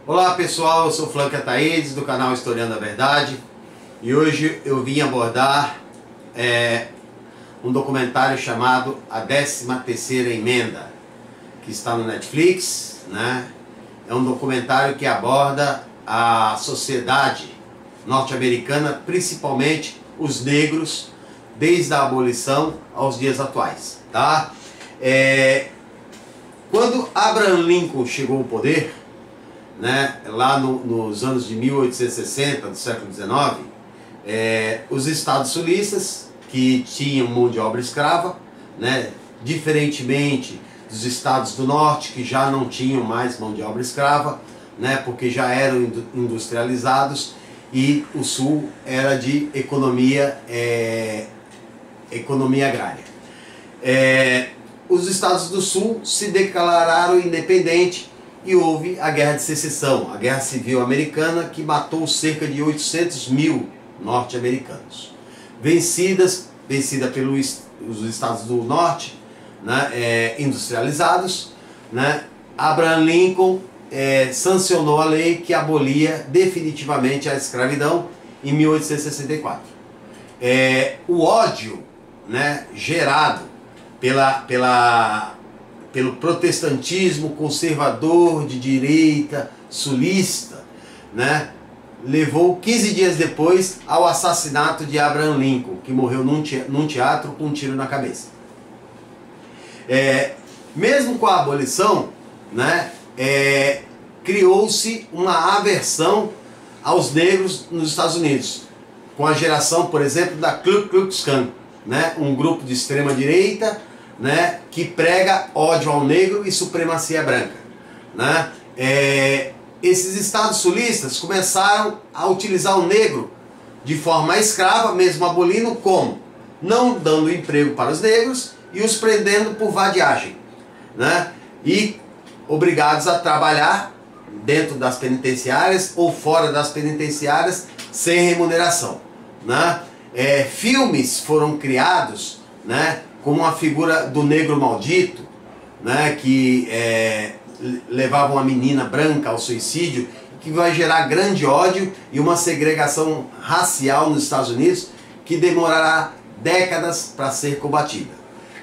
Olá pessoal, eu sou Flanca Ataídes do canal Historiando a Verdade e hoje eu vim abordar um documentário chamado A 13ª Emenda, que está no Netflix, né? É um documentário que aborda a sociedade norte-americana, principalmente os negros, desde a abolição aos dias atuais, tá? Quando Abraham Lincoln chegou ao poder, né, lá nos anos de 1860 do século XIX, os estados sulistas, que tinham mão de obra escrava, né, diferentemente dos estados do norte, que já não tinham mais mão de obra escrava, né, porque já eram industrializados, e o sul era de economia agrária. Os estados do sul se declararam independentes e houve a Guerra de Secessão, a Guerra Civil Americana, que matou cerca de 800 mil norte-americanos. Vencida pelos estados do norte, né, industrializados, né, Abraham Lincoln sancionou a lei que abolia definitivamente a escravidão em 1864. O ódio, né, gerado pelo protestantismo conservador de direita, sulista, né, levou 15 dias depois ao assassinato de Abraham Lincoln, que morreu num teatro com um tiro na cabeça. Mesmo com a abolição, né, criou-se uma aversão aos negros nos Estados Unidos, com a geração, por exemplo, da Ku Klux Klan, né, um grupo de extrema direita, né, que prega ódio ao negro e supremacia branca, né? Esses estados sulistas começaram a utilizar o negro de forma escrava, mesmo abolindo, como? Não dando emprego para os negros e os prendendo por vadiagem, né? E obrigados a trabalhar dentro das penitenciárias ou fora das penitenciárias sem remuneração, né? Filmes foram criados, né, como a figura do negro maldito, né, que levava uma menina branca ao suicídio, que vai gerar grande ódio e uma segregação racial nos Estados Unidos que demorará décadas para ser combatida,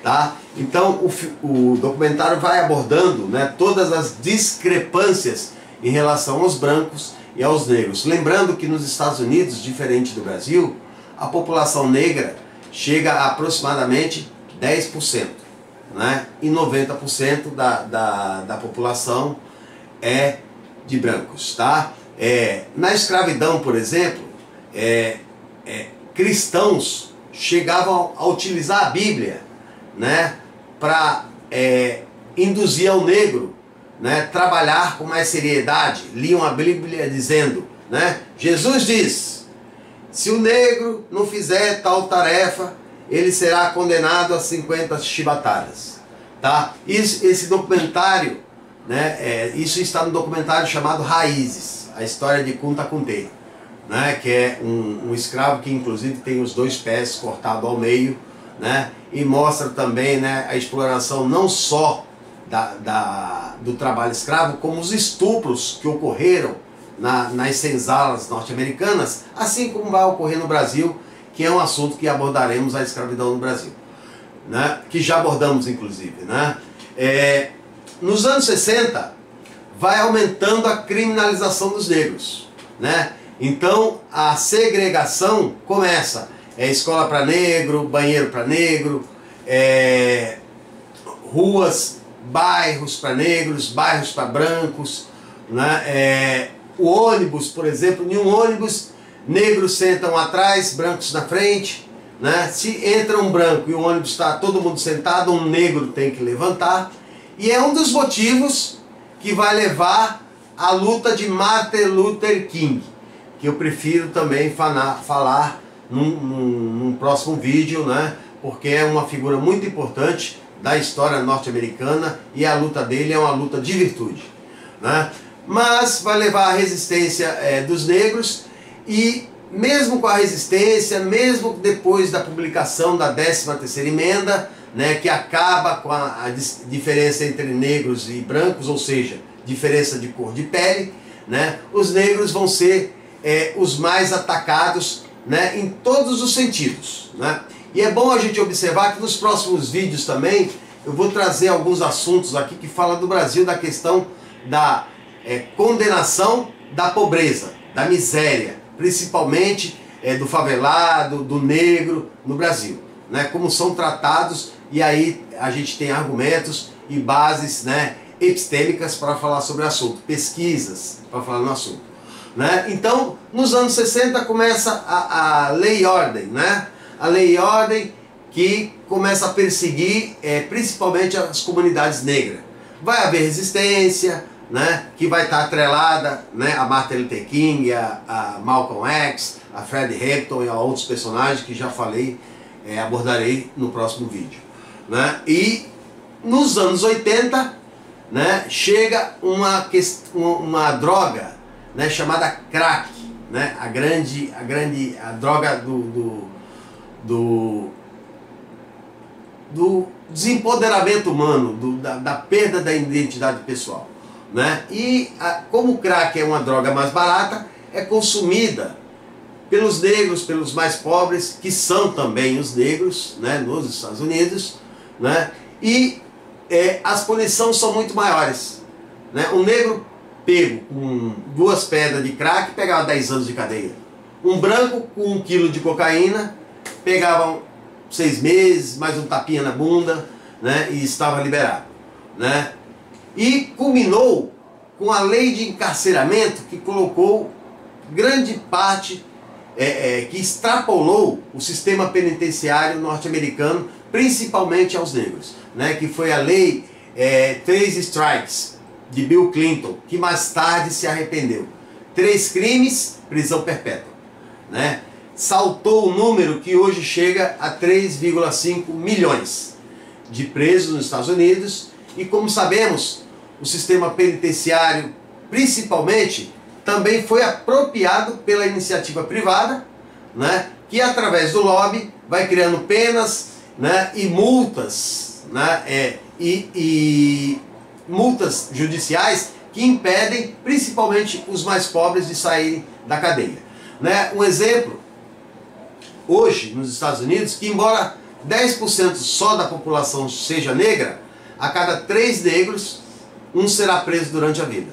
tá? Então o documentário vai abordando, né, todas as discrepâncias em relação aos brancos e aos negros. Lembrando que nos Estados Unidos, diferente do Brasil, a população negra chega a aproximadamente 10%, né? E 90% da população é de brancos, tá? Na escravidão, por exemplo, cristãos chegavam a utilizar a Bíblia, né, para induzir ao negro, né, trabalhar com mais seriedade. Liam a Bíblia dizendo, né, Jesus diz: se o negro não fizer tal tarefa, ele será condenado a 50 chibatadas, tá? Esse documentário, né, isso está no documentário chamado Raízes, a história de Kunta Kinte, né, que é um escravo que inclusive tem os 2 pés cortados ao meio, né, e mostra também, né, a exploração não só do trabalho escravo, como os estupros que ocorreram nas senzalas norte-americanas, assim como vai ocorrer no Brasil, que é um assunto que abordaremos, a escravidão no Brasil, né? Que já abordamos inclusive, né? Nos anos 60 vai aumentando a criminalização dos negros, né? Então a segregação começa, escola para negro, banheiro para negro, ruas, bairros para negros, bairros para brancos, né? O ônibus, por exemplo, em um ônibus, negros sentam atrás, brancos na frente, né? Se entra um branco e o ônibus está todo mundo sentado, um negro tem que levantar. E é um dos motivos que vai levar à luta de Martin Luther King, que eu prefiro também falar num próximo vídeo, né? Porque é uma figura muito importante da história norte-americana e a luta dele é uma luta de virtude, né? Mas vai levar à resistência dos negros. E mesmo com a resistência, mesmo depois da publicação da 13ª Emenda, né, que acaba com a diferença entre negros e brancos, ou seja, diferença de cor de pele, né, os negros vão ser os mais atacados, né, em todos os sentidos, né? E é bom a gente observar que nos próximos vídeos também eu vou trazer alguns assuntos aqui que falam do Brasil, da questão da condenação da pobreza, da miséria, principalmente do favelado, do negro no Brasil, né? Como são tratados, e aí a gente tem argumentos e bases, né, epistêmicas para falar sobre o assunto, pesquisas para falar no assunto, né? Então, nos anos 60 começa a Lei e Ordem, né? A Lei e Ordem que começa a perseguir principalmente as comunidades negras. Vai haver resistência, né, que vai estar atrelada, né, a Martin Luther King, a Malcolm X, a Fred Hampton e a outros personagens que já falei, abordarei no próximo vídeo, né? E nos anos 80, né, chega uma droga, né, chamada crack, né, a droga do desempoderamento humano, da perda da identidade pessoal, né? E como o crack é uma droga mais barata, é consumida pelos negros, pelos mais pobres, que são também os negros, né, nos Estados Unidos, né? E as punições são muito maiores, né? Um negro pego com 2 pedras de crack pegava 10 anos de cadeia. Um branco com 1 quilo de cocaína pegava 6 meses, mais um tapinha na bunda, né, e estava liberado, né? E culminou com a lei de encarceramento que colocou grande parte, que extrapolou o sistema penitenciário norte-americano, principalmente aos negros, né, que foi a lei 3 strikes de Bill Clinton, que mais tarde se arrependeu. 3 crimes, prisão perpétua, né? Saltou o número que hoje chega a 3,5 milhões de presos nos Estados Unidos. E como sabemos, o sistema penitenciário, principalmente, também foi apropriado pela iniciativa privada, né, que através do lobby vai criando penas, né, e multas, né, e multas judiciais que impedem principalmente os mais pobres de saírem da cadeia, né? Um exemplo, hoje nos Estados Unidos, que embora 10% só da população seja negra, a cada 3 negros, 1 será preso durante a vida.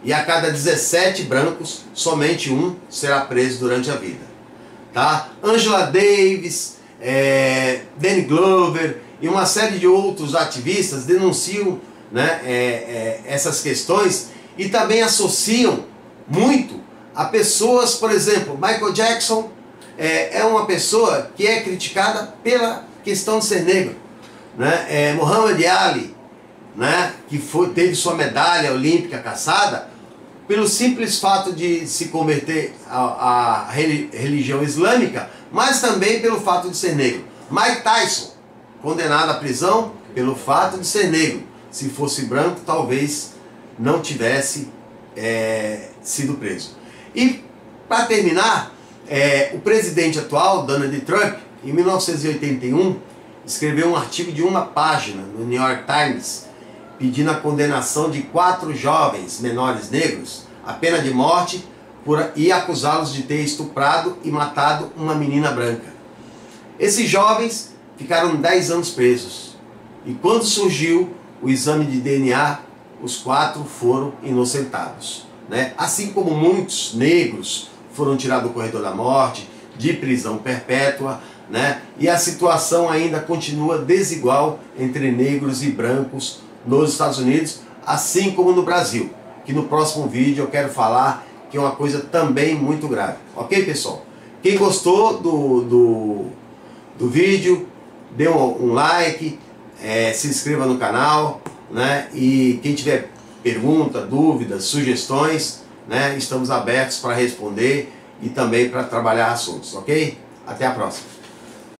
E a cada 17 brancos, somente 1 será preso durante a vida. Tá? Angela Davis, Danny Glover e uma série de outros ativistas denunciam, né, essas questões e também associam muito a pessoas, por exemplo, Michael Jackson é uma pessoa que é criticada pela questão de ser negro, né? Muhammad Ali, né, que teve sua medalha olímpica cassada pelo simples fato de se converter à religião islâmica, mas também pelo fato de ser negro. Mike Tyson, condenado à prisão pelo fato de ser negro. Se fosse branco, talvez não tivesse sido preso. E, para terminar, o presidente atual, Donald Trump, em 1981, escreveu um artigo de 1 página no New York Times, pedindo a condenação de 4 jovens menores negros à pena de morte e acusá-los de ter estuprado e matado uma menina branca. Esses jovens ficaram 10 anos presos. E quando surgiu o exame de DNA, os 4 foram inocentados, né? Assim como muitos negros foram tirados do corredor da morte, de prisão perpétua, né? E a situação ainda continua desigual entre negros e brancos nos Estados Unidos, assim como no Brasil, que no próximo vídeo eu quero falar que é uma coisa também muito grave. Ok, pessoal? Quem gostou do vídeo, dê um like, se inscreva no canal, né? E quem tiver pergunta, dúvidas, sugestões, né, estamos abertos para responder e também para trabalhar assuntos, ok? Até a próxima.